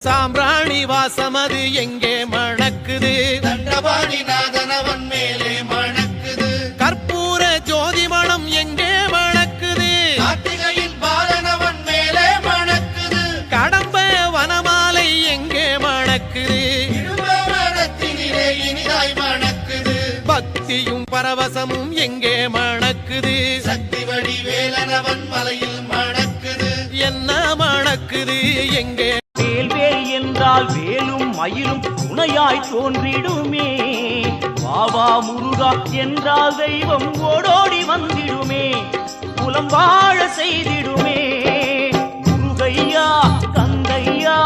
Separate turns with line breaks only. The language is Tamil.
சாம்பிராணி வாசமது எங்கே மணக்குது,
தண்டபாணி நாதனவன் மேலே மணக்குது,
கற்பூர ஜோதி மணம் எங்கே மணக்குது,
கார்த்திகையின் பாலனவன் மேலே மணக்குது,
கடம்ப வனமாலை எங்கே மணக்குது,
இடுமரத்தினிலே இனிதாய் மணக்குது,
பக்தியும் பரவசமும் எங்கே மணக்குது,
சக்தி வடிவேலனவன் மலையில் மணக்குது,
என்ன மணக்குது எங்கே.
வேல்வேல் என்றால் வேலும் மயிலும் துணையாய் தோன்றிடுமே, பாபா முருகா என்றால் தெய்வம் ஓடோடி வந்திடுமே, குலம் வாழ செய்திடுமே. முருகையா கந்தையா